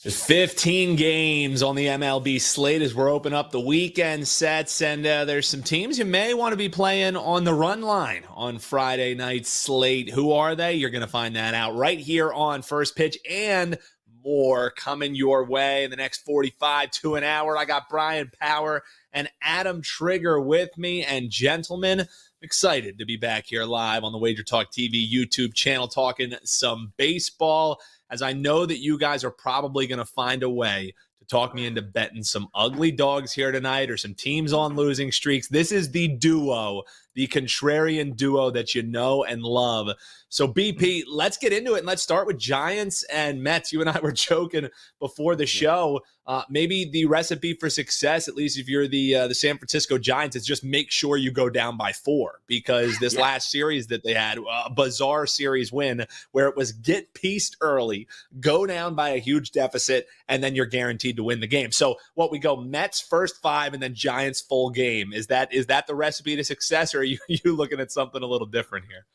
There's 15 games on the MLB slate as we're opening up the weekend sets, and there's some teams you may want to be playing on the run line on Friday night's slate. Who are they? You're going to find that out right here on First Pitch, and more coming your way in the next 45 to an hour. I got Bryan Power and Adam Trigger with me, and gentlemen, excited to be back here live on the WagerTalk TV YouTube channel talking some baseball, as I know that you guys are probably going to find a way to talk me into betting some ugly dogs here tonight or some teams on losing streaks. This is the duo, the contrarian duo that you know and love. So, BP, let's get into it, and let's start with Giants and Mets. You and I were joking before the show. Maybe the recipe for success, at least if you're the San Francisco Giants, is just make sure you go down by 4, because this last series that they had, a bizarre series win where it was get pieced early, go down by a huge deficit, and then you're guaranteed to win the game. So what we go Mets first 5 and then Giants full game. Is that the recipe to success, or are you looking at something a little different here?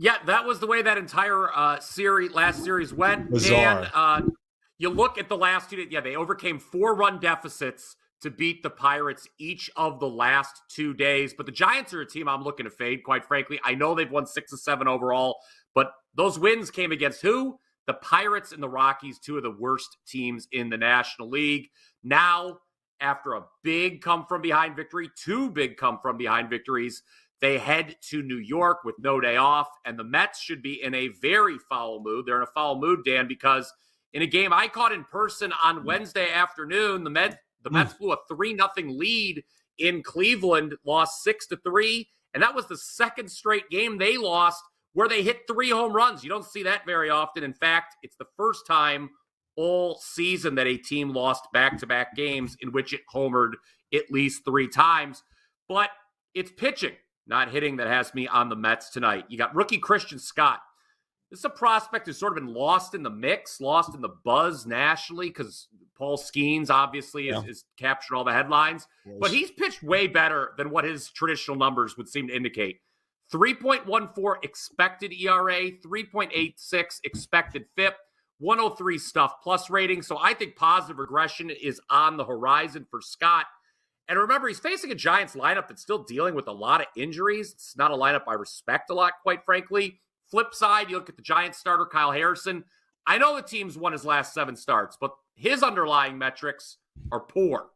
Yeah, that was the way that entire last series went. Bizarre. And you look at the last 2 days, they overcame 4-run deficits to beat the Pirates each of the last 2 days. But the Giants are a team I'm looking to fade, quite frankly. I know they've won 6 of 7 overall, but those wins came against who? The Pirates and the Rockies, 2 of the worst teams in the National League. Now, after a big come-from-behind victory, 2 big come-from-behind victories, they head to New York with no day off, and the Mets should be in a very foul mood. They're in a foul mood, Dan, because in a game I caught in person on Wednesday afternoon, the Mets blew a 3-0 lead in Cleveland, lost 6-3, and that was the second straight game they lost where they hit 3 home runs. You don't see that very often. In fact, it's the first time all season that a team lost back-to-back games in which it homered at least 3 times. But it's pitching, not hitting, that has me on the Mets tonight. You got rookie Christian Scott. This is a prospect who's sort of been lost in the mix, lost in the buzz nationally, because Paul Skeens obviously is captured all the headlines. Yes. But he's pitched way better than what his traditional numbers would seem to indicate. 3.14 expected ERA, 3.86 expected FIP, 103 stuff plus rating. So I think positive regression is on the horizon for Scott. And remember, he's facing a Giants lineup that's still dealing with a lot of injuries. It's not a lineup I respect a lot, quite frankly. Flip side, you look at the Giants starter, Kyle Harrison. I know the team's won his last 7 starts, but his underlying metrics are poor.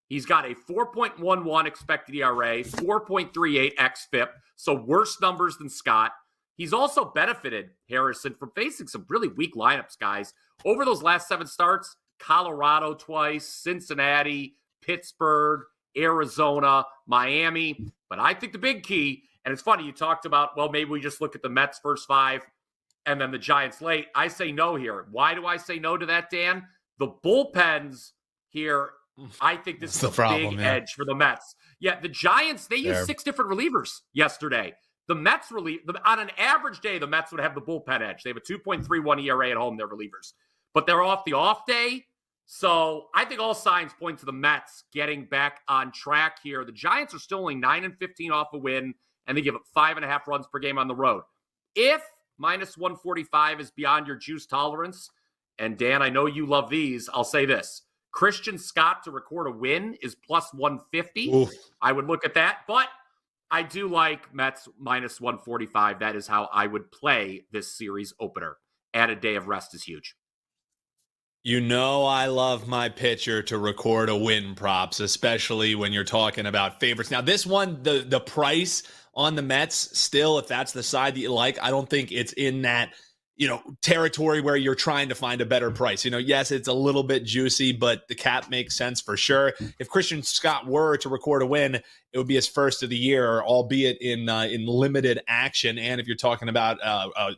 He's got a 4.11 expected ERA, 4.38 xFIP, so worse numbers than Scott. He's also benefited, Harrison, from facing some really weak lineups, guys. Over those last 7 starts, Colorado twice, Cincinnati, Pittsburgh, Arizona, Miami. But I think the big key, and it's funny, you talked about, well, maybe we just look at the Mets first 5 and then the Giants late. I say no here. Why do I say no to that, Dan? The bullpens here, I think this is a big edge for the Mets. Yeah, the Giants, they used 6 different relievers yesterday. The Mets on an average day, the Mets would have the bullpen edge. They have a 2.31 ERA at home, their relievers. But they're off the off day. So I think all signs point to the Mets getting back on track here. The Giants are still only 9-15 off a win, and they give up 5.5 runs per game on the road. If minus 145 is beyond your juice tolerance, and Dan, I know you love these, I'll say this. Christian Scott to record a win is plus 150. Oof. I would look at that, but I do like Mets minus 145. That is how I would play this series opener. Add a day of rest is huge. You know I love my pitcher to record a win props, especially when you're talking about favorites. Now, this one, the price on the Mets, still, if that's the side that you like, I don't think it's in that, territory where you're trying to find a better price. Yes, it's a little bit juicy, but the cap makes sense for sure. If Christian Scott were to record a win, it would be his first of the year, albeit in limited action. And if you're talking about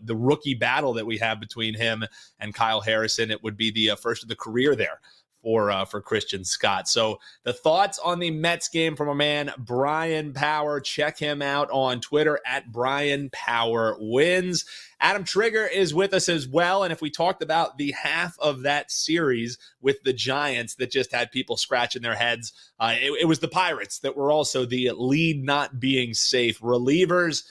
the rookie battle that we have between him and Kyle Harrison, it would be the first of the career there for Christian Scott. So the thoughts on the Mets game from a man, Bryan Power. Check him out on Twitter at Bryan Power Wins. Adam Trigger is with us as well. And if we talked about the half of that series with the Giants that just had people scratching their heads, it was the Pirates that were also the lead not being safe relievers.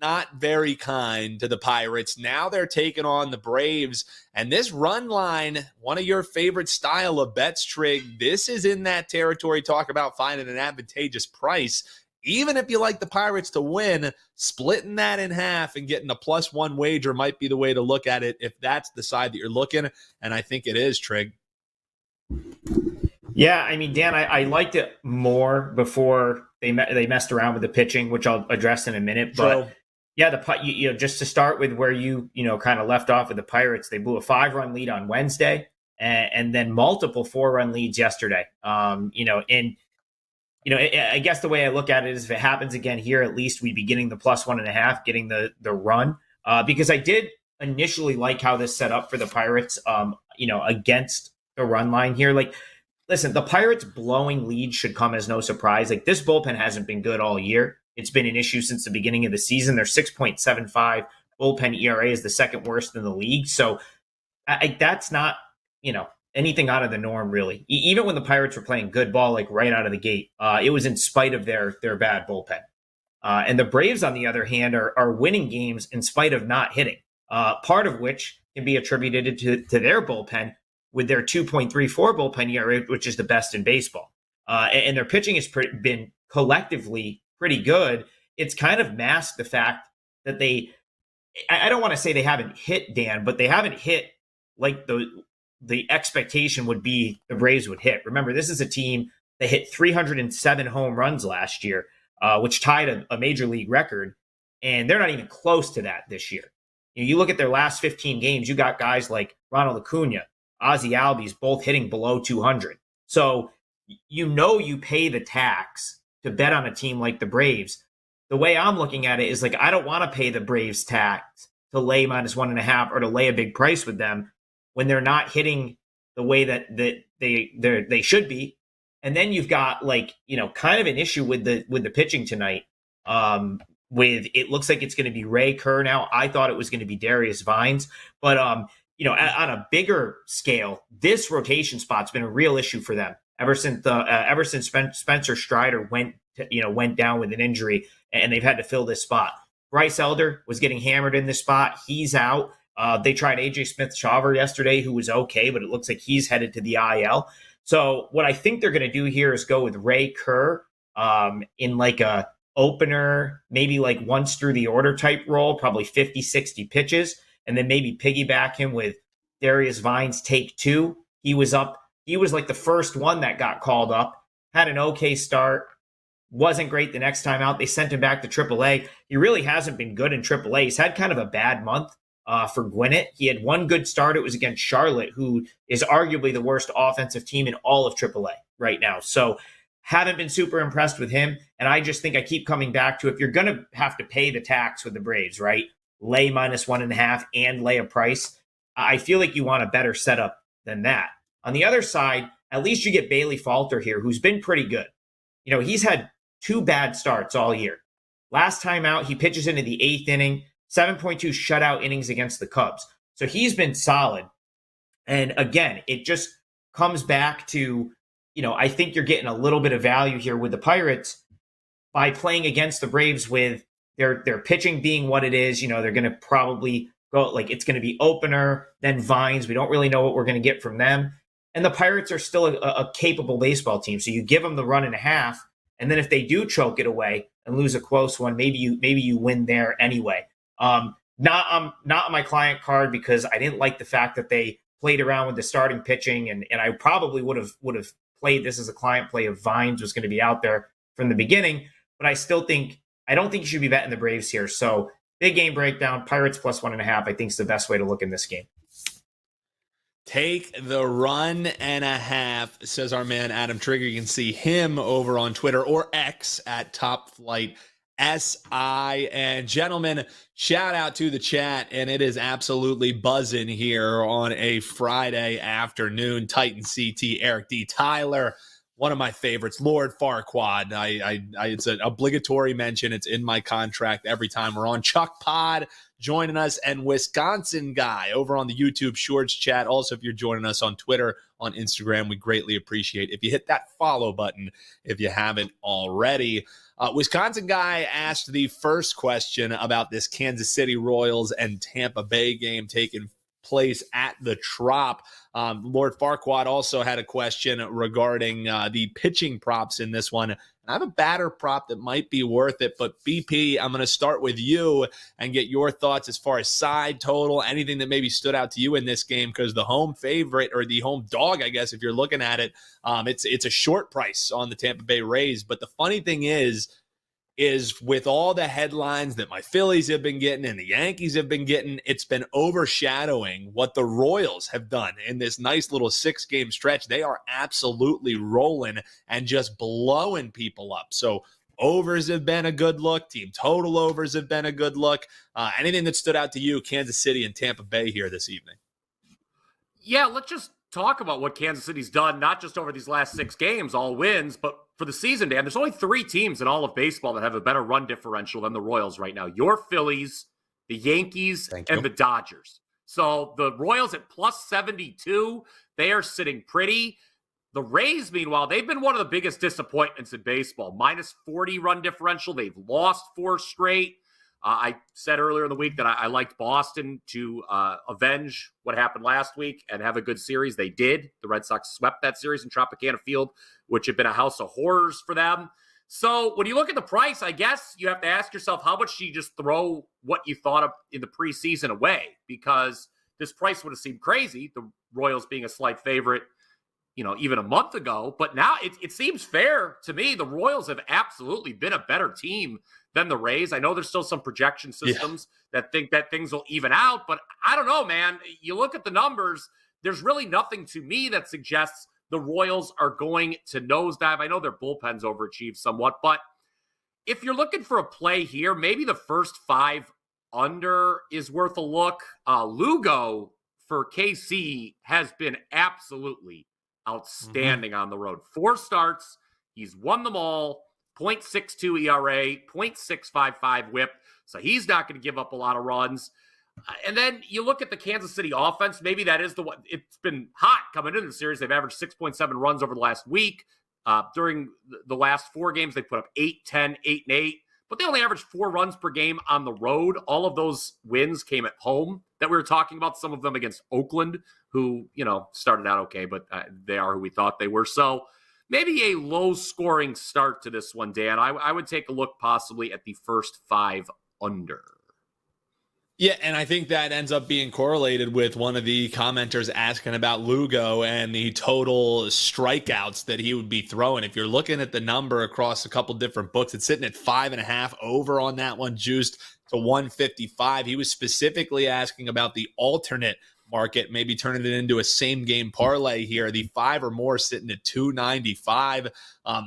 not very kind to the Pirates. Now they're taking on the Braves. And this run line, one of your favorite style of bets, Trig, this is in that territory. Talk about finding an advantageous price. Even if you like the Pirates to win, splitting that in half and getting a +1 wager might be the way to look at it if that's the side that you're looking. And I think it is, Trig. Yeah, I mean, Dan, I liked it more before they messed around with the pitching, which I'll address in a minute. But True. yeah, just to start with where you kind of left off with the Pirates, they blew a 5-run lead on Wednesday, and then multiple 4-run leads yesterday. I guess the way I look at it is if it happens again here, at least we'd be getting the +1.5, getting the run. Because I did initially like how this set up for the Pirates, against the run line here. Like, listen, the Pirates blowing leads should come as no surprise. Like, this bullpen hasn't been good all year. It's been an issue since the beginning of the season. Their 6.75 bullpen ERA is the second worst in the league. So that's not, anything out of the norm, really. Even when the Pirates were playing good ball, like right out of the gate, it was in spite of their bad bullpen. And the Braves, on the other hand, are winning games in spite of not hitting, part of which can be attributed to their bullpen with their 2.34 bullpen ERA, which is the best in baseball. And their pitching has been collectively pretty good. It's kind of masked the fact that I don't want to say they haven't hit, Dan, but they haven't hit like the expectation would be the Braves would hit. Remember, this is a team that hit 307 home runs last year, which tied a major league record, and they're not even close to that this year. You look at their last 15 games, you got guys like Ronald Acuna, Ozzie Albies, both hitting below 200. So you pay the tax to bet on a team like the Braves. The way I'm looking at it is like, I don't want to pay the Braves tax to lay -1.5 or to lay a big price with them when they're not hitting the way that they should be. And then you've got kind of an issue with the pitching tonight. With it looks like it's going to be Ray Kerr now. I thought it was going to be Darius Vines, but on a bigger scale, this rotation spot's been a real issue for them ever since Spencer Strider went down with an injury, and they've had to fill this spot. Bryce Elder was getting hammered in this spot. He's out. They tried AJ Smith-Shawver yesterday, who was okay, but it looks like he's headed to the IL. So what I think they're going to do here is go with Ray Kerr in like a opener, maybe like once through the order type role, probably 50, 60 pitches, and then maybe piggyback him with Darius Vines take 2. He was like the first one that got called up, had an okay start, wasn't great the next time out. They sent him back to AAA. He really hasn't been good in AAA. He's had kind of a bad month for Gwinnett. He had one good start. It was against Charlotte, who is arguably the worst offensive team in all of AAA right now. So haven't been super impressed with him. And I just think I keep coming back to, if you're going to have to pay the tax with the Braves, right? Lay -1.5 and lay a price. I feel like you want a better setup than that. On the other side, at least you get Bailey Falter here, who's been pretty good. He's had 2 bad starts all year. Last time out, he pitches into the 8th inning, 7.2 shutout innings against the Cubs. So he's been solid. And again, it just comes back to, I think you're getting a little bit of value here with the Pirates by playing against the Braves with their pitching being what it is. They're going to probably go, it's going to be opener, then Vines. We don't really know what we're going to get from them. And the Pirates are still a capable baseball team. So you give them the 1.5, and then if they do choke it away and lose a close one, maybe you win there anyway. Not on my client card, because I didn't like the fact that they played around with the starting pitching, and I probably would have played this as a client play if Vines was going to be out there from the beginning. But I don't think you should be betting the Braves here. So big game breakdown, Pirates +1.5, I think is the best way to look in this game. Take the 1.5, says our man Adam Trigger. You can see him over on Twitter or X at Top Flight SI. And gentlemen, shout out to the chat, and it is absolutely buzzing here on a Friday afternoon. Titan CT, Eric D. Tyler, one of my favorites, Lord Farquaad. It's an obligatory mention. It's in my contract every time we're on. Chuck Pod joining us, and Wisconsin Guy over on the YouTube Shorts chat. Also, if you're joining us on Twitter, on Instagram, we greatly appreciate if you hit that follow button if you haven't already. Wisconsin guy asked the first question about this Kansas City Royals and Tampa Bay game taking place at the Trop. Lord Farquaad also had a question regarding the pitching props in this one. I have a batter prop that might be worth it, but BP, I'm going to start with you and get your thoughts as far as side total, anything that maybe stood out to you in this game, because the home favorite, or the home dog, I guess, if you're looking at it, it's a short price on the Tampa Bay Rays. But the funny thing is with all the headlines that my Phillies have been getting and the Yankees have been getting, it's been overshadowing what the Royals have done in this nice little 6-game stretch. They are absolutely rolling and just blowing people up. So overs have been a good look. Team total overs have been a good look. Anything that stood out to you, Kansas City and Tampa Bay here this evening? Yeah, let's just talk about what Kansas City's done, not just over these last 6 games, all wins, but for the season, Dan. There's only 3 teams in all of baseball that have a better run differential than the Royals right now. Your Phillies, the Yankees, and the Dodgers. So the Royals at plus 72, they are sitting pretty. The Rays, meanwhile, they've been one of the biggest disappointments in baseball. Minus 40 run differential. They've lost 4 straight. I said earlier in the week that I liked Boston to avenge what happened last week and have a good series. They did. The Red Sox swept that series in Tropicana Field, which had been a house of horrors for them. So when you look at the price, I guess you have to ask yourself, how much do you just throw what you thought of in the preseason away? Because this price would have seemed crazy, the Royals being a slight favorite, even a month ago. But now it seems fair to me. The Royals have absolutely been a better team than the Rays. I know there's still some projection systems that think that things will even out, but I don't know, man. You look at the numbers, there's really nothing to me that suggests the Royals are going to nosedive. I know their bullpen's overachieved somewhat, but if you're looking for a play here, maybe the first 5 under is worth a look. Lugo for KC has been absolutely outstanding on the road. 4 starts, he's won them all. 0.62 ERA, 0.655 whip. So he's not going to give up a lot of runs. And then you look at the Kansas City offense. Maybe that is the one. It's been hot coming into the series. They've averaged 6.7 runs over the last week. During the last 4 games, they put up 8, 10, 8, and 8. But they only averaged 4 runs per game on the road. All of those wins came at home that we were talking about. Some of them against Oakland, who, started out okay, but they are who we thought they were. So maybe a low-scoring start to this one, Dan. I would take a look possibly at the first 5 under. Yeah, and I think that ends up being correlated with one of the commenters asking about Lugo and the total strikeouts that he would be throwing. If you're looking at the number across a couple different books, it's sitting at 5.5 over on that one, juiced to 155. He was specifically asking about the alternate market, maybe turning it into a same game parlay here. The 5 or more sitting at 295.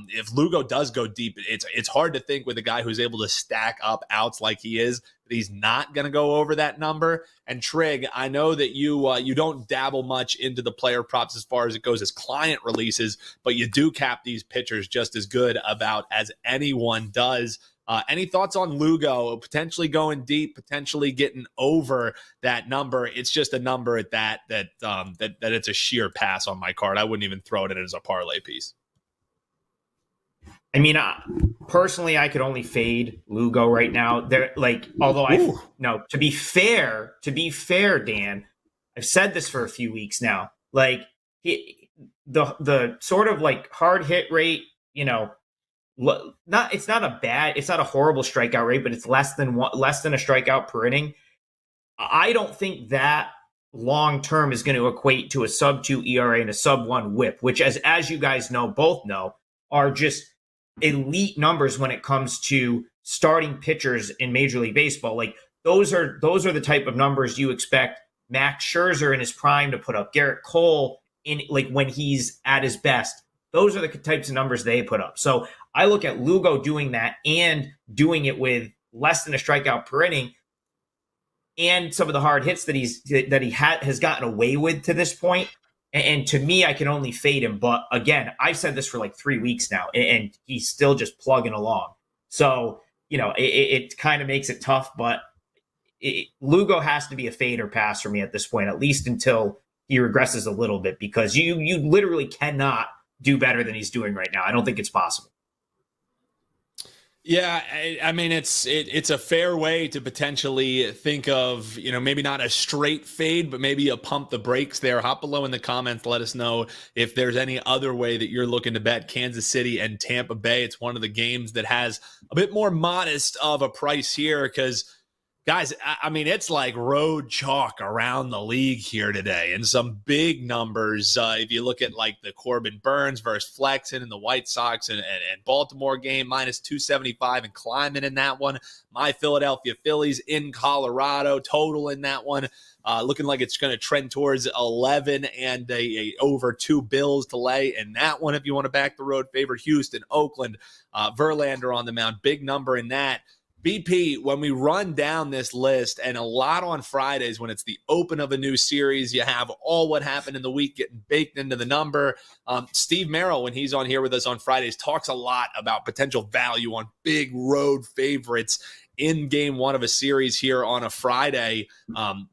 If Lugo does go deep, it's hard to think with a guy who's able to stack up outs like he is that he's not going to go over that number. And Trig, I know that you don't dabble much into the player props as far as it goes as client releases, but you do cap these pitchers just as good about as anyone does. Any thoughts on Lugo potentially going deep, potentially getting over that number? It's just a number at that it's a sheer pass on my card. I wouldn't even throw it in as a parlay piece. I mean, personally, I could only fade Lugo right now. To be fair, Dan, I've said this for a few weeks now. The sort of hard hit rate, it's not a horrible strikeout rate, but it's less than a strikeout per inning. I don't think that long term is going to equate to a sub 2 ERA and a sub 1 whip, which as you guys both know, are just elite numbers when it comes to starting pitchers in Major League Baseball. Those are the type of numbers you expect Max Scherzer in his prime to put up, Garrett Cole in when he's at his best. Those are the types of numbers they put up. So I look at Lugo doing that and doing it with less than a strikeout per inning, and some of the hard hits that he has gotten away with to this point. And to me, I can only fade him. But again, I've said this for 3 weeks now, and he's still just plugging along. So it kind of makes it tough. But Lugo has to be a fade or pass for me at this point, at least until he regresses a little bit, because you literally cannot do better than he's doing right now. I don't think it's possible. Yeah, I mean it's a fair way to potentially think of, maybe not a straight fade, but maybe a pump the brakes there. Hop below in the comments, let us know if there's any other way that you're looking to bet Kansas City and Tampa Bay. It's one of the games that has a bit more modest of a price here because guys, I mean, it's like road chalk around the league here today, and some big numbers. If you look at like the Corbin Burns versus Flexen and the White Sox and Baltimore game, minus 275 and climbing in that one. My Philadelphia Phillies in Colorado, total in that one. Looking like it's going to trend towards 11 and a over 2 bills to lay in that one. If you want to back the road favorite, Houston, Oakland, Verlander on the mound, big number in that. BP, when we run down this list, and a lot on Fridays when it's the open of a new series, you have all what happened in the week getting baked into the number. Steve Merrill, when he's on here with us on Fridays, talks a lot about potential value on big road favorites in game one of a series here on a Friday.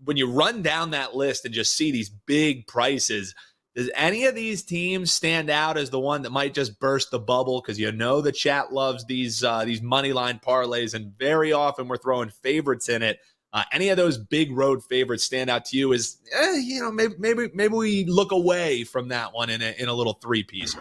When you run down that list and just see these big prices, does any of these teams stand out as the one that might just burst the bubble? Because the chat loves these money line parlays, and very often we're throwing favorites in it. Any of those big road favorites stand out to you? As maybe we look away from that one in a little three-piece.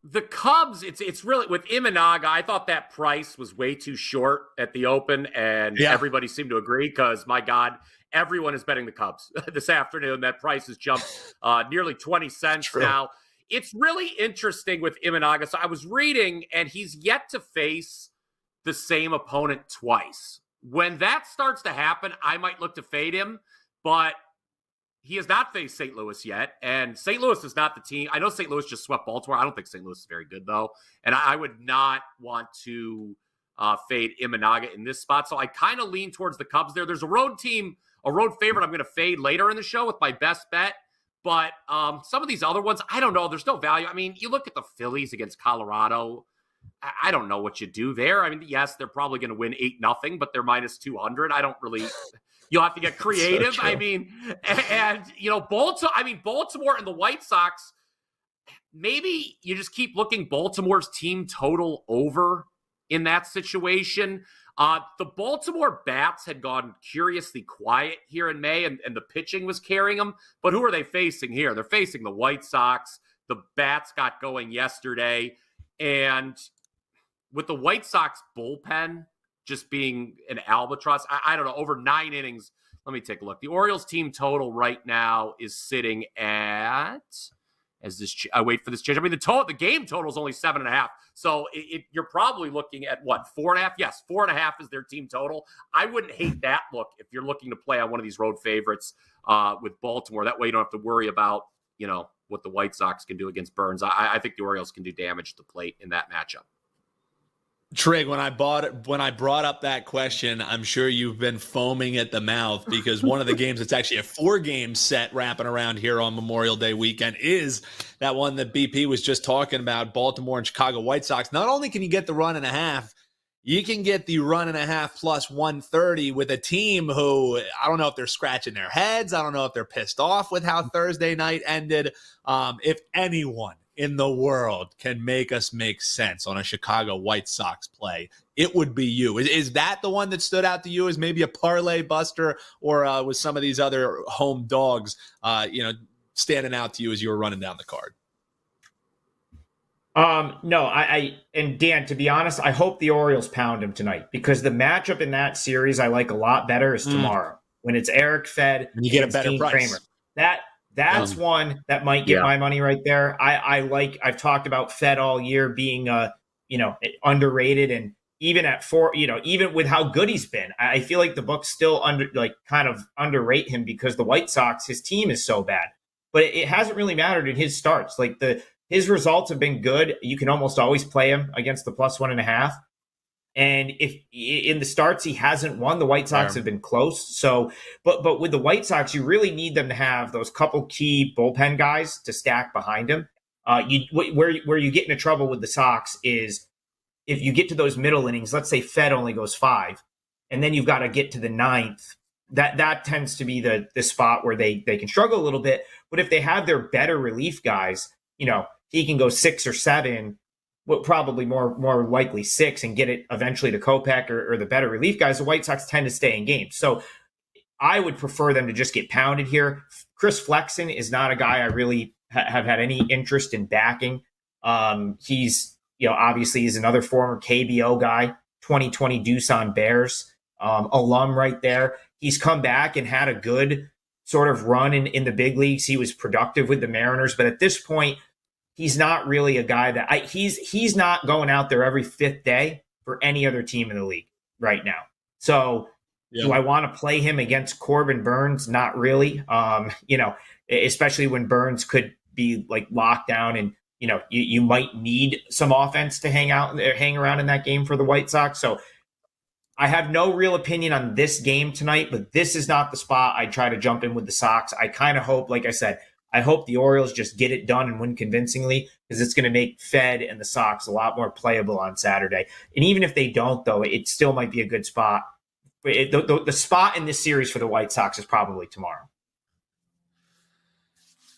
The Cubs, it's really with Imanaga. I thought that price was way too short at the open, and everybody seemed to agree because, my God, everyone is betting the Cubs this afternoon. That price has jumped nearly 20 cents now. It's really interesting with Imanaga. So I was reading, and he's yet to face the same opponent twice. When that starts to happen, I might look to fade him, but he has not faced St. Louis yet, and St. Louis is not the team. I know St. Louis just swept Baltimore. I don't think St. Louis is very good, though, and I would not want to fade Imanaga in this spot. So I kind of lean towards the Cubs there. There's a road favorite I'm going to fade later in the show with my best bet, but some of these other ones, I don't know. There's no value. I mean, you look at the Phillies against Colorado. I don't know what you do there. I mean, yes, they're probably going to win 8-0, but they're minus 200. I don't really... You'll have to get creative. So I mean, and Baltimore and the White Sox, maybe you just keep looking Baltimore's team total over in that situation. The Baltimore bats had gone curiously quiet here in May, and the pitching was carrying them. But who are they facing here? They're facing the White Sox. The bats got going yesterday. And with the White Sox bullpen just being an albatross, I don't know, over 9 innings. Let me take a look. The Orioles team total right now is sitting at, I wait for this change. I mean, the game total is only 7.5. So you're probably looking at what, 4.5? Yes, 4.5 is their team total. I wouldn't hate that look if you're looking to play on one of these road favorites with Baltimore. That way you don't have to worry about, what the White Sox can do against Burns. I think the Orioles can do damage to the plate in that matchup. Trig, when I brought up that question, I'm sure you've been foaming at the mouth because one of the games that's actually a 4-game set wrapping around here on Memorial Day weekend is that one that BP was just talking about, Baltimore and Chicago White Sox. Not only can you get the 1.5, you can get the 1.5 plus 130 with a team who, I don't know if they're scratching their heads. I don't know if they're pissed off with how Thursday night ended. If anyone in the world can make us make sense on a Chicago White Sox play, it would be you. Is that the one that stood out to you as maybe a parlay buster, or was some of these other home dogs, standing out to you as you were running down the card? No, and Dan, to be honest, I hope the Orioles pound him tonight because the matchup in that series I like a lot better is tomorrow when it's Eric Fed and you get a better Dean price. Kramer. That's one that might get my money right there. I've talked about Fed all year being underrated, and even at 4, even with how good he's been, I feel like the books still kind of underrate him because the White Sox, his team is so bad. But it hasn't really mattered in his starts. Like his results have been good. You can almost always play him against the plus 1.5. And if in the starts he hasn't won, the White Sox have been close. So, but with the White Sox, you really need them to have those couple key bullpen guys to stack behind him. Where you get into trouble with the Sox is if you get to those middle innings. Let's say Fed only goes 5, and then you've got to get to the 9th. That tends to be the spot where they can struggle a little bit. But if they have their better relief guys, he can go 6 or 7. well, probably more likely 6 and get it eventually to Kopech or the better relief guys, the White Sox tend to stay in games. So I would prefer them to just get pounded here. Chris Flexen is not a guy I really have had any interest in backing. He's, obviously he's another former KBO guy, 2020 Doosan Bears alum right there. He's come back and had a good sort of run in the big leagues. He was productive with the Mariners, but at this point, he's not really a guy that he's not going out there every 5th day for any other team in the league right now. So do I want to play him against Corbin Burns? Not really. Especially when Burns could be like locked down and, you might need some offense to hang around in that game for the White Sox. So I have no real opinion on this game tonight, but this is not the spot I try to jump in with the Sox. I kind of hope, like I said, I hope the Orioles just get it done and win convincingly, because it's going to make Fed and the Sox a lot more playable on Saturday. And even if they don't, though, it still might be a good spot. The spot in this series for the White Sox is probably tomorrow.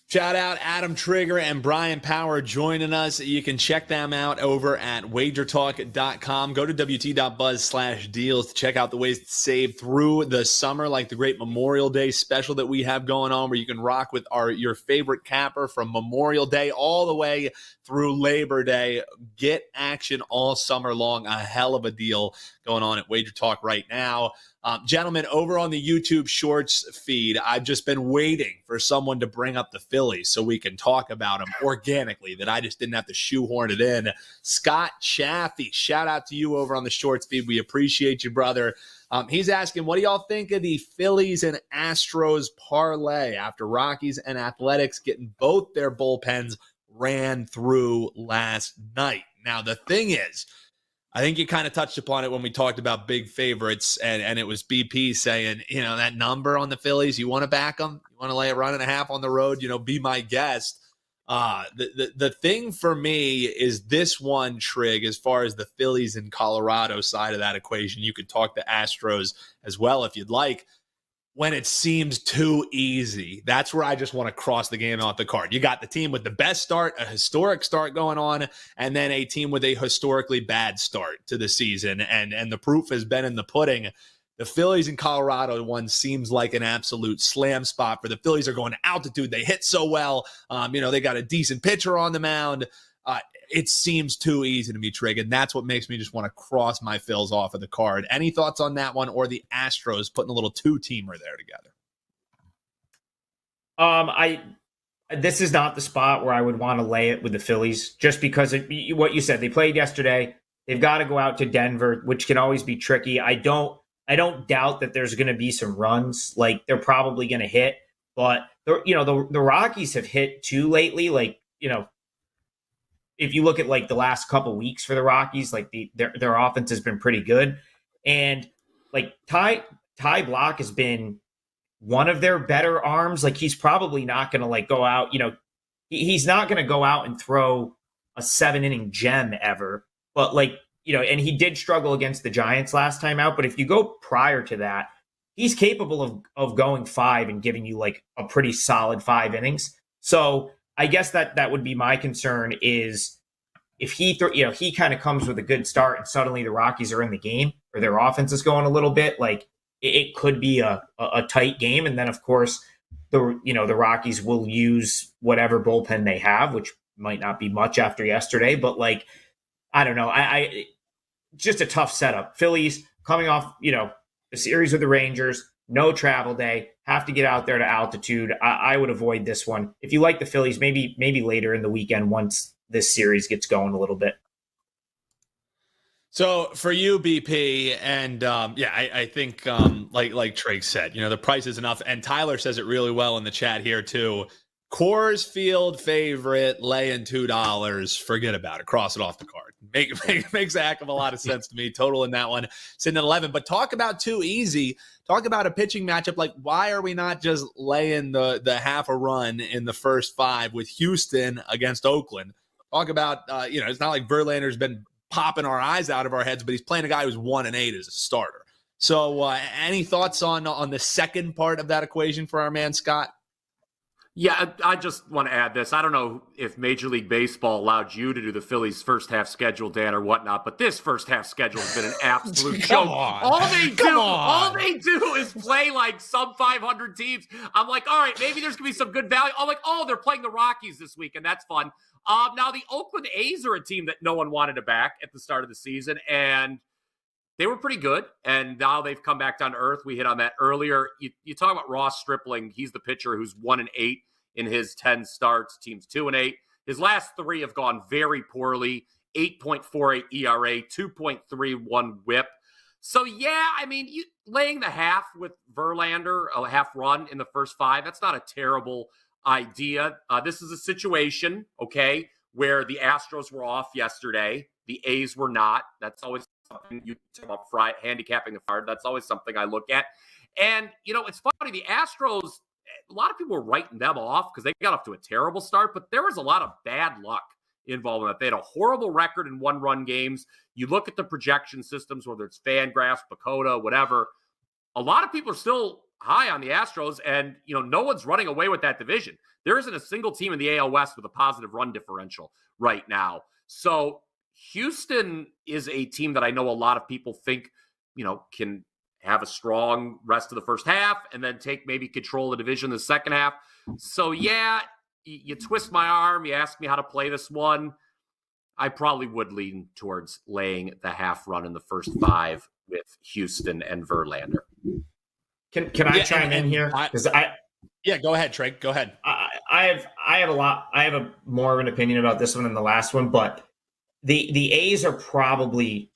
Shout out Adam Trigger and Brian Power joining us. You can check them out over at WagerTalk.com. Go to WT.buzz/deals to check out the ways to save through the summer, like the great Memorial Day special that we have going on, where you can rock with your favorite capper from Memorial Day all the way through Labor Day. Get action all summer long. A hell of a deal going on at WagerTalk right now. Gentlemen, over on the YouTube Shorts feed, I've just been waiting for someone to bring up the Phillies so we can talk about them organically, that I just didn't have to shoehorn it in. Scott Chaffee, shout out to you over on the Shorts feed. We appreciate you, brother. He's asking, what do y'all think of the Phillies and Astros parlay after Rockies and Athletics getting both their bullpens ran through last night? Now, the thing is, I think you kind of touched upon it when we talked about big favorites, and it was BP saying, that number on the Phillies, you want to back them? You want to lay a 1.5 on the road? Be my guest. The thing for me is this one, Trig, as far as the Phillies and Colorado side of that equation. You could talk to Astros as well if you'd like. When it seems too easy, that's where I just want to cross the game off the card. You got the team with the best start, a historic start going on, and then a team with a historically bad start to the season. And the proof has been in the pudding. The Phillies and Colorado one seems like an absolute slam spot for the Phillies. Are going to altitude. They hit so well. They got a decent pitcher on the mound. It seems too easy to me, Trig, and that's what makes me just want to cross my Phils off of the card. Any thoughts on that one, or the Astros putting a little 2-teamer there together? This is not the spot where I would want to lay it with the Phillies, just because of what you said. They played yesterday. They've got to go out to Denver, which can always be tricky. I don't doubt that there's going to be some runs. Like, they're probably going to hit, but the Rockies have hit too lately. If you look at like the last couple weeks for the Rockies, like their offense has been pretty good. And like Ty Block has been one of their better arms. Like, he's probably not going to like go out, he's not going to go out and throw a 7-inning gem ever. But and he did struggle against the Giants last time out. But if you go prior to that, he's capable of going 5 and giving you like a pretty solid 5 innings. So I guess that would be my concern, is if he kind of comes with a good start and suddenly the Rockies are in the game, or their offense is going a little bit, like it could be a tight game. And then of course the Rockies will use whatever bullpen they have, which might not be much after yesterday, but like, I don't know. I just a tough setup. Phillies coming off, a series with the Rangers, no travel day, have to get out there to altitude. I would avoid this one. If you like the Phillies, maybe later in the weekend once this series gets going a little bit. So for you, BP, and I think like Trey said, the price is enough. And Tyler says it really well in the chat here too. Coors Field favorite, laying $2. Forget about it. Cross it off the card. Makes a heck of a lot of sense to me. Total in that one, sitting at 11. But talk about too easy. Talk about a pitching matchup. Like, why are we not just laying the half a run in the first 5 with Houston against Oakland? Talk about it's not like Verlander's been popping our eyes out of our heads, but he's playing a guy who's 1-8 as a starter. So any thoughts on the second part of that equation for our man Scott? Yeah, I just want to add this. I don't know if Major League Baseball allowed you to do the Phillies' first half schedule, Dan, or whatnot, but this first half schedule has been an absolute Come joke. on. All they do is play like sub 500 teams. I'm like, all right, maybe there's gonna be some good value. I'm like, oh, they're playing the Rockies this week, and that's fun. Now the Oakland A's are a team that no one wanted to back at the start of the season, and they were pretty good, and now they've come back down to earth. We hit on that earlier. You talk about Ross Stripling. He's the pitcher who's 1-8 in his 10 starts. Team's 2-8. His last 3 have gone very poorly. 8.48 ERA, 2.31 WHIP. So, yeah, I mean, laying the half with Verlander, a half run in the first 5, that's not a terrible idea. This is a situation, okay, where the Astros were off yesterday. The A's were not. That's always something you talk about handicapping the card. That's always something I look at. And, it's funny. The Astros, a lot of people were writing them off because they got off to a terrible start, but there was a lot of bad luck involved in that. They had a horrible record in one-run games. You look at the projection systems, whether it's Fangraphs, Pacoda, whatever, a lot of people are still high on the Astros, and, no one's running away with that division. There isn't a single team in the AL West with a positive run differential right now. So Houston is a team that I know a lot of people think, can have a strong rest of the first half and then take maybe control of the division in the second half. So, yeah, you twist my arm. You ask me how to play this one. I probably would lean towards laying the half run in the first 5 with Houston and Verlander. Can I chime in here? Because yeah, go ahead, Trey. Go ahead. I have more of an opinion about this one than the last one, but the A's are probably,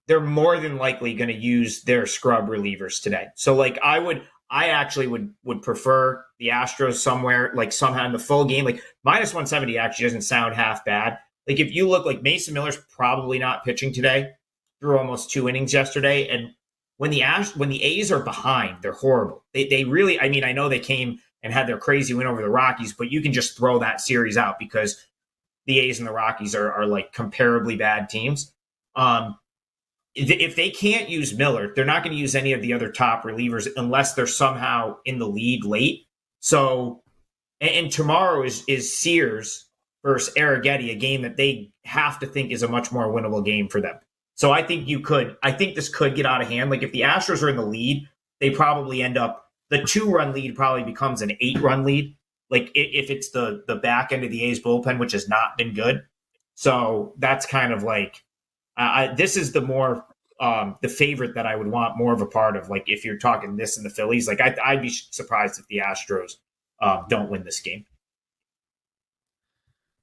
they're more than likely going to use their scrub relievers today. So I actually would prefer the Astros somewhere, like somehow in the full game, like minus 170 actually doesn't sound half bad. Like if you look, like Mason Miller's probably not pitching today, threw almost 2 innings yesterday. And when the A's are behind, they're horrible. They really, I mean, I know they came and had their crazy win over the Rockies, but you can just throw that series out because the A's and the Rockies are like comparably bad teams. If they can't use Miller, they're not going to use any of the other top relievers unless they're somehow in the lead late. So, and tomorrow is Sears versus Arrighetti, a game that they have to think is a much more winnable game for them. So I think this could get out of hand. Like if the Astros are in the lead, they probably end up, the 2-run lead probably becomes an 8-run lead. Like if it's the back end of the A's bullpen, which has not been good. So that's kind of like, this is the more the favorite that I would want more of a part of. Like if you're talking this and the Phillies, like I'd be surprised if the Astros don't win this game.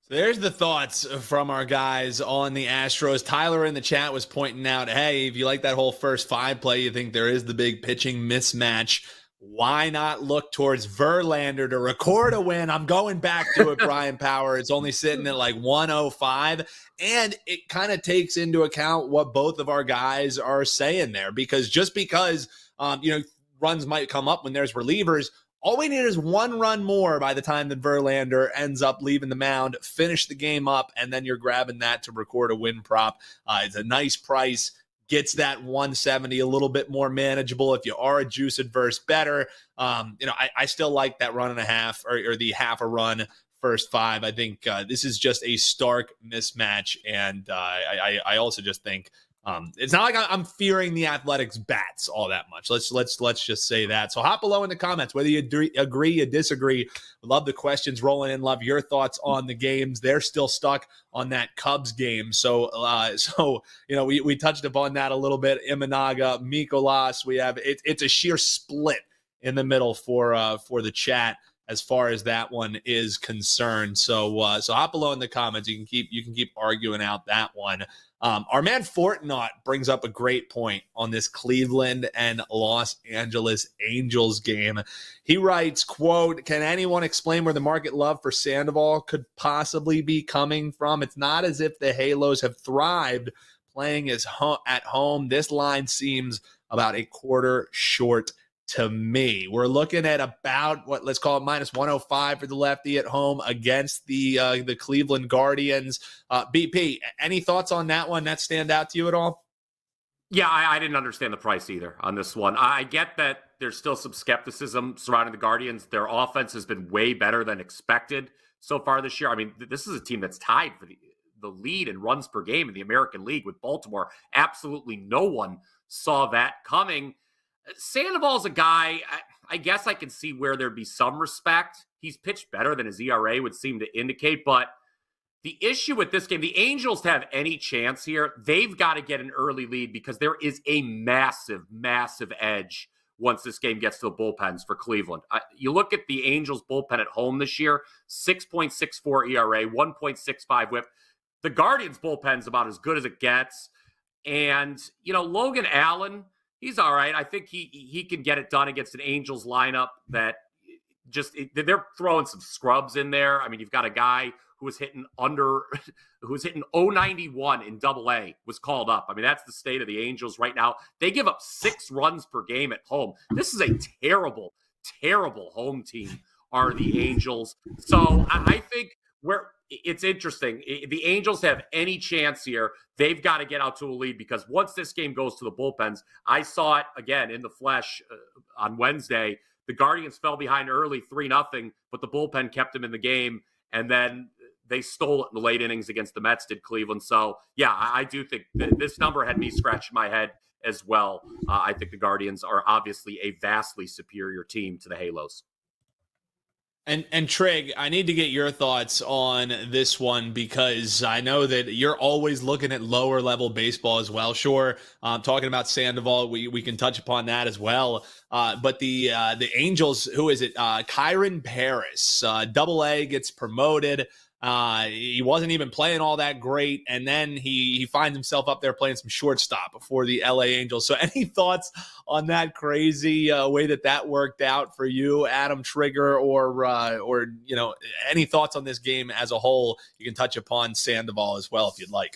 So there's the thoughts from our guys on the Astros. Tyler in the chat was pointing out, hey, if you like that whole first 5 play, you think there is the big pitching mismatch, why not look towards Verlander to record a win? I'm going back to it, Brian Power. It's only sitting at like 105. And it kind of takes into account what both of our guys are saying there, because just because, runs might come up when there's relievers, all we need is 1 run more by the time that Verlander ends up leaving the mound, finish the game up, and then you're grabbing that to record a win prop. It's a nice price. Gets that 170 a little bit more manageable if you are a juice adverse better. I still like that 1.5 or the half a run first 5. I think this is just a stark mismatch, and I also just think it's not like I'm fearing the Athletics bats all that much. Let's just say that. So hop below in the comments whether you agree, you disagree. Love the questions rolling in. Love your thoughts on the games. They're still stuck on that Cubs game. So we touched upon that a little bit. Imanaga, Mikolas. We have it's a sheer split in the middle for the chat as far as that one is concerned. So hop below in the comments. You can keep arguing out that one. Our man Fortnott brings up a great point on this Cleveland and Los Angeles Angels game. He writes, quote, "Can anyone explain where the market love for Sandoval could possibly be coming from? It's not as if the Halos have thrived playing at home. This line seems about a quarter short to me." We're looking at about let's call it minus 105 for the lefty at home against the Cleveland Guardians. BP, any thoughts on that one? That stand out to you at all? Yeah, I didn't understand the price either on this one. I get that there's still some skepticism surrounding the Guardians. Their offense has been way better than expected so far this year. I mean, this is a team that's tied for the lead in runs per game in the American League with Baltimore. Absolutely no one saw that coming. Sandoval's a guy, I guess I can see where there'd be some respect. He's pitched better than his ERA would seem to indicate, but the issue with this game, the Angels to have any chance here, they've got to get an early lead because there is a massive, massive edge once this game gets to the bullpens for Cleveland. You look at the Angels bullpen at home this year, 6.64 ERA, 1.65 whip. The Guardians bullpen's about as good as it gets. And, Logan Allen, he's all right. I think he can get it done against an Angels lineup that they're throwing some scrubs in there. I mean, you've got a guy who was hitting 091 in Double-A was called up. I mean, that's the state of the Angels right now. They give up 6 runs per game at home. This is a terrible, terrible home team are the Angels. So I think it's interesting. The Angels have any chance here, they've got to get out to a lead because once this game goes to the bullpens, I saw it again in the flesh on Wednesday. The Guardians fell behind early 3-0, but the bullpen kept them in the game. And then they stole it in the late innings against the Mets, did Cleveland. So, yeah, I do think this number had me scratching my head as well. I think the Guardians are obviously a vastly superior team to the Halos. And Trig, I need to get your thoughts on this one because I know that you're always looking at lower level baseball as well. Sure, talking about Sandoval, we can touch upon that as well. But the Angels, who is it? Kyron Paris, Double-A, gets promoted. He wasn't even playing all that great, and then he finds himself up there playing some shortstop for the LA Angels. So any thoughts on that crazy way that worked out for you, Adam Trigger, or any thoughts on this game as a whole? You can touch upon Sandoval as well if you'd like.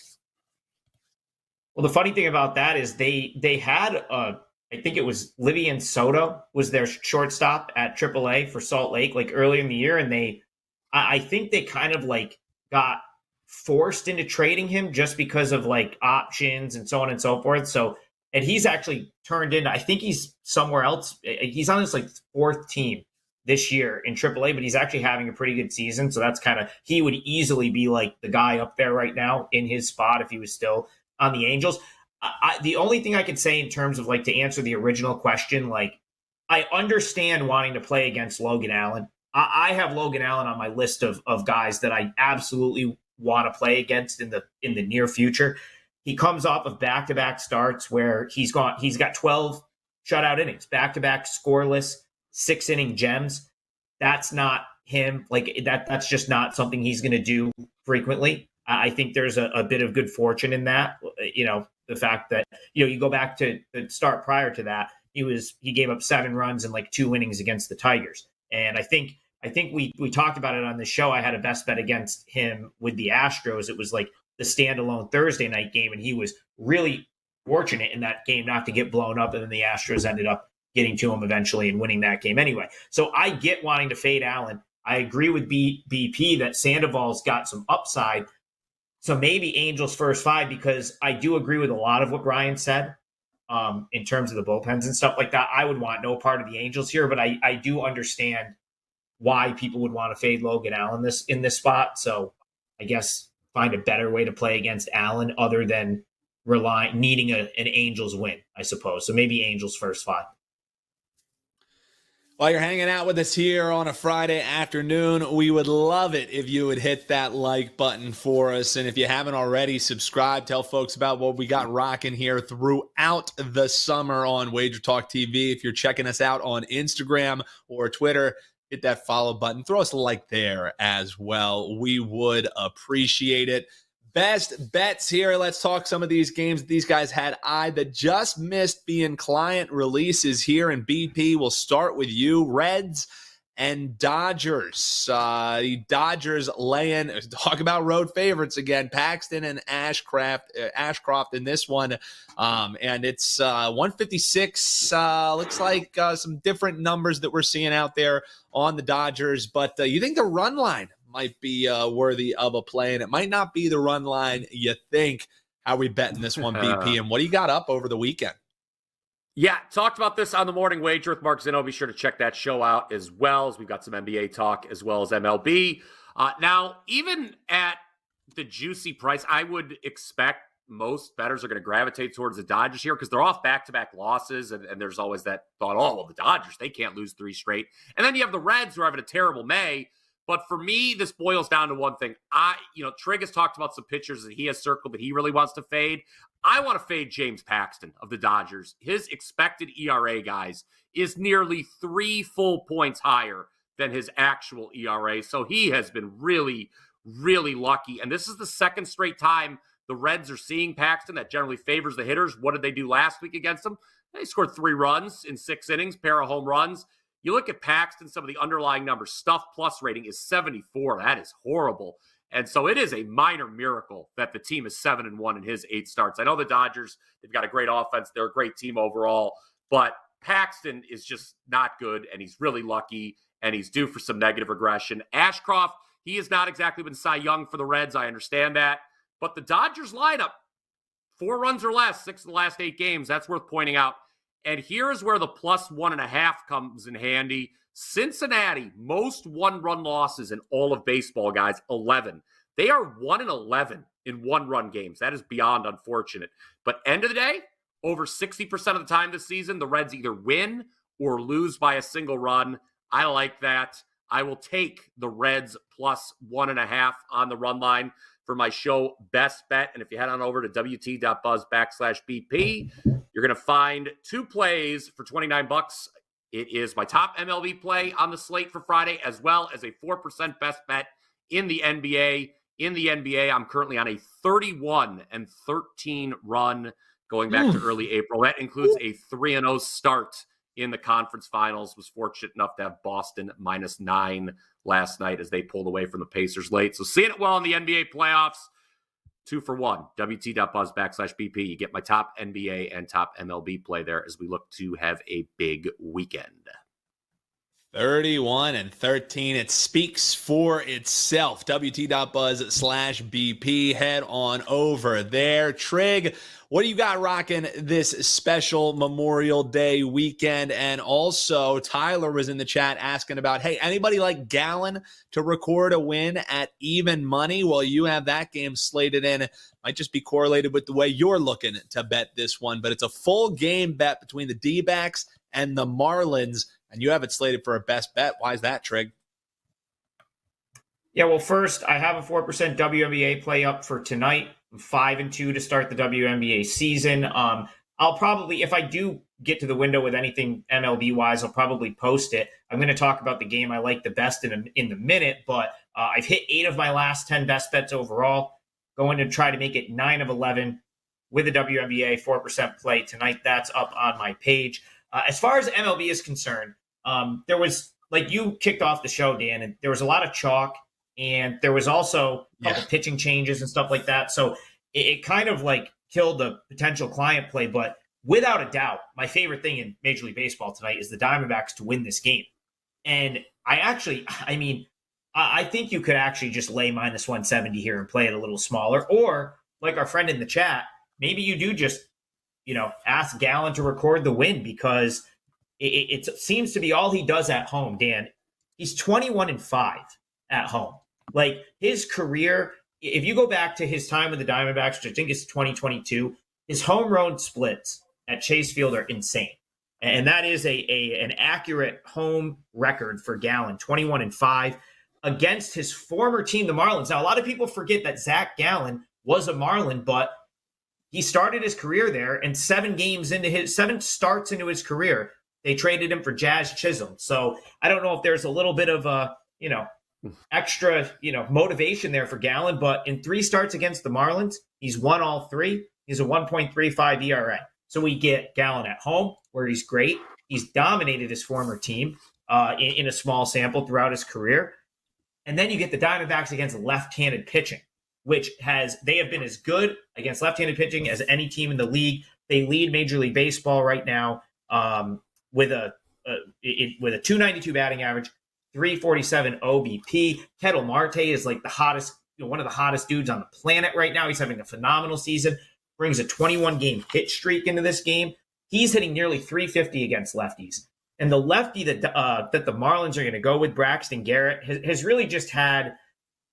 Well, the funny thing about that is they had I think it was Livian Soto was their shortstop at AAA for Salt Lake like earlier in the year, and I think they kind of like got forced into trading him just because of like options and so on and so forth. So, and he's actually turned into, I think he's somewhere else. He's on his like 4th team this year in AAA, but he's actually having a pretty good season. So that's he would easily be like the guy up there right now in his spot if he was still on the Angels. The only thing I could say in terms of like to answer the original question, like I understand wanting to play against Logan Allen. I have Logan Allen on my list of guys that I absolutely want to play against in the near future. He comes off of back-to-back starts where he's got 12 shutout innings, back-to-back scoreless 6-inning gems. That's not him. Like that's just not something he's going to do frequently. I think there's a bit of good fortune in that. The fact that you go back to the start prior to that, he gave up 7 runs in like 2 innings against the Tigers, and I think we talked about it on the show. I had a best bet against him with the Astros. It was like the standalone Thursday night game, and he was really fortunate in that game not to get blown up, and then the Astros ended up getting to him eventually and winning that game anyway. So I get wanting to fade Allen. I agree with BP that Sandoval's got some upside. So maybe Angels first 5, because I do agree with a lot of what Bryan said in terms of the bullpens and stuff like that. I would want no part of the Angels here, but I do understand why people would want to fade Logan Allen in this spot. So I guess find a better way to play against Allen other than needing an Angels win, I suppose. So maybe Angels first 5. While you're hanging out with us here on a Friday afternoon, we would love it if you would hit that like button for us. And if you haven't already, subscribe. Tell folks about what we got rocking here throughout the summer on WagerTalk TV. If you're checking us out on Instagram or Twitter, hit that follow button. Throw us a like there as well. We would appreciate it. Best bets here. Let's talk some of these games that these guys had that just missed being client releases here. And BP, we'll start with you. Reds and Dodgers. The Dodgers laying, talk about road favorites again, Paxton and Ashcroft in this one. And it's 156. Looks like some different numbers that we're seeing out there on the Dodgers. But you think the run line might be worthy of a play, and it might not be the run line you think. How we betting this one, BP? And what do you got up over the weekend? Yeah, talked about this on the Morning Wager with Mark Zinno. Be sure to check that show out as well, as we've got some NBA talk as well as MLB. Now, even at the juicy price, I would expect most bettors are going to gravitate towards the Dodgers here because they're off back-to-back losses, and there's always that thought, oh, well, the Dodgers, they can't lose 3 straight. And then you have the Reds who are having a terrible May. But for me, this boils down to one thing. Trig has talked about some pitchers that he has circled that he really wants to fade. I want to fade James Paxton of the Dodgers. His expected ERA, guys, is nearly 3 full points higher than his actual ERA. So he has been really, really lucky. And this is the second straight time the Reds are seeing Paxton. That generally favors the hitters. What did they do last week against them? They scored 3 runs in 6 innings, pair of home runs. You look at Paxton, some of the underlying numbers, stuff plus rating is 74. That is horrible. And so it is a minor miracle that the team is 7-1 in his 8 starts. I know the Dodgers, they've got a great offense. They're a great team overall, but Paxton is just not good, and he's really lucky, and he's due for some negative regression. Ashcroft, he has not exactly been Cy Young for the Reds. I understand that. But the Dodgers lineup, 4 runs or less, 6 of the last 8 games. That's worth pointing out. And here's where the plus 1.5 comes in handy. Cincinnati, most 1-run losses in all of baseball, guys, 11. They are 1-11 in 1-run games. That is beyond unfortunate. But end of the day, over 60% of the time this season, the Reds either win or lose by a single run. I like that. I will take the Reds plus 1.5 on the run line for my show best bet. And if you head on over to wt.buzz/BP, you're going to find 2 plays for $29. It is my top MLB play on the slate for Friday, as well as a 4% best bet in the NBA. In the NBA, I'm currently on a 31-13 run going back to early April. That includes a 3-0 start in the conference finals. Was fortunate enough to have Boston -9 last night as they pulled away from the Pacers late. So seeing it well in the NBA playoffs. 2 for 1. WT.buzz/BP. You get my top NBA and top MLB play there as we look to have a big weekend. 31-13. It speaks for itself. WT.buzz/BP. Head on over there. Trig, what do you got rocking this special Memorial Day weekend? And also, Tyler was in the chat asking about, hey, anybody like Gallen to record a win at even money? Well, you have that game slated in. It might just be correlated with the way you're looking to bet this one, but it's a full game bet between the D-backs and the Marlins. And you have it slated for a best bet. Why is that, Trig? Yeah, well, first, I have a 4% WNBA play up for tonight. I'm 5-2 to start the WNBA season. I'll probably, if I do get to the window with anything MLB-wise, I'll probably post it. I'm going to talk about the game I like the best in the minute, but I've hit 8 of my last 10 best bets overall. Going to try to make it 9 of 11 with a WNBA 4% play tonight. That's up on my page. As far as MLB is concerned, there was, like you kicked off the show, Dan, and there was a lot of chalk, and there was also a couple pitching changes and stuff like that. So it kind of like killed the potential client play. But without a doubt, my favorite thing in Major League Baseball tonight is the Diamondbacks to win this game. And I think you could actually just lay -170 here and play it a little smaller. Or like our friend in the chat, maybe you do just, ask Gallen to record the win, because it seems to be all he does at home, Dan. He's 21-5 at home. Like, his career, if you go back to his time with the Diamondbacks, which I think is 2022, his home run splits at Chase Field are insane. And that is an accurate home record for Gallen, 21-5 against his former team, the Marlins. Now, a lot of people forget that Zach Gallen was a Marlin, but he started his career there, and 7 starts into his career, they traded him for Jazz Chisholm. So I don't know if there's a little bit of extra, motivation there for Gallen, but in 3 starts against the Marlins, he's won all 3. He's a 1.35 ERA. So we get Gallen at home, where he's great. He's dominated his former team in a small sample throughout his career. And then you get the Diamondbacks against left-handed pitching, which they have been as good against left-handed pitching as any team in the league. They lead Major League Baseball right now with a 292 batting average, 347 OBP. Kettle Marte is like the hottest, one of the hottest dudes on the planet right now. He's having a phenomenal season. Brings a 21-game hit streak into this game. he's hitting nearly 350 against lefties. And the lefty that the Marlins are going to go with, Braxton Garrett, has really just had,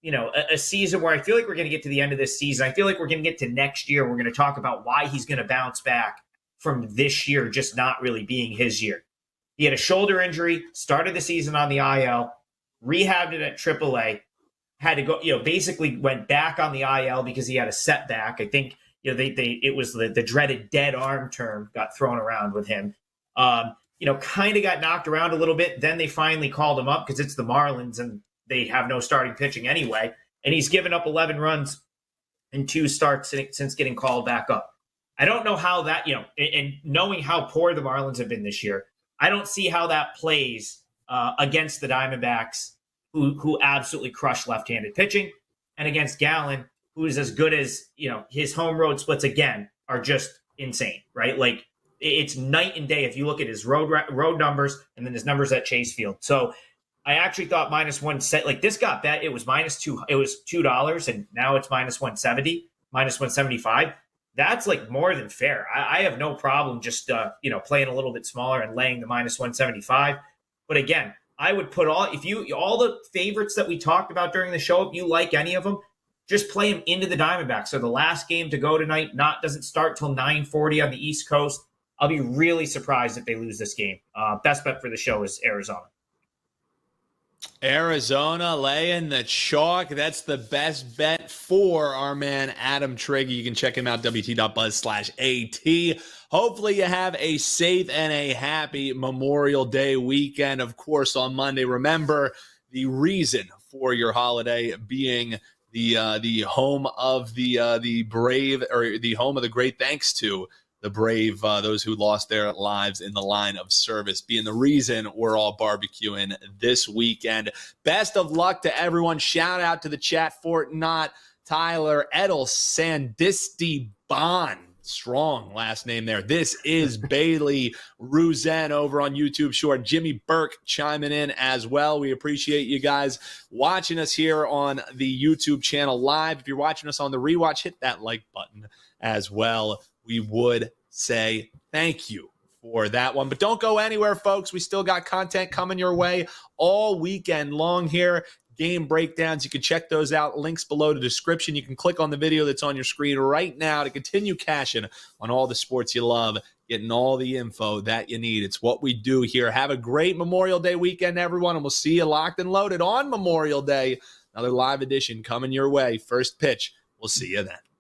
a season where I feel like we're going to get to the end of this season. I feel like we're going to get to next year. We're going to talk about why he's going to bounce back from this year just not really being his year. He had a shoulder injury, started the season on the IL, rehabbed it at AAA, had to go, basically went back on the IL because he had a setback. I think, it was the dreaded dead arm term got thrown around with him. Kind of got knocked around a little bit. Then they finally called him up because it's the Marlins and they have no starting pitching anyway. And he's given up 11 runs in 2 starts since getting called back up. I don't know how that, and knowing how poor the Marlins have been this year, I don't see how that plays against the Diamondbacks, who absolutely crush left-handed pitching, and against Gallen, who is as good as, his home road splits again are just insane, right? Like, it's night and day if you look at his road numbers and then his numbers at Chase Field. So I actually thought -1 set, like this got bet. It was -2. It was $2, and now it's -170, -175. That's like more than fair. I have no problem just playing a little bit smaller and laying the -175. But again, I would put all the favorites that we talked about during the show. If you like any of them, just play them into the Diamondbacks. So the last game to go tonight doesn't start till 9:40 on the East Coast. I'll be really surprised if they lose this game. Best bet for the show is Arizona. Arizona laying the chalk. That's the best bet for our man Adam Trigger. You can check him out, wt.buzz/AT. Hopefully you have a safe and a happy Memorial Day weekend. Of course, on Monday, remember the reason for your holiday being the home of the brave, or the home of the great, thanks to the brave, those who lost their lives in the line of service, being the reason we're all barbecuing this weekend. Best of luck to everyone. Shout out to the chat, Fort Knott, Tyler, Edel, Sandisti, Bond. Strong last name there. This is Bailey Ruzen over on YouTube Short. Jimmy Burke chiming in as well. We appreciate you guys watching us here on the YouTube channel live. If you're watching us on the rewatch, hit that like button as well. We would say thank you for that one. But don't go anywhere, folks. We still got content coming your way all weekend long here. Game breakdowns. You can check those out. Links below the description. You can click on the video that's on your screen right now to continue cashing on all the sports you love, getting all the info that you need. It's what we do here. Have a great Memorial Day weekend, everyone, and we'll see you locked and loaded on Memorial Day. Another live edition coming your way. First pitch. We'll see you then.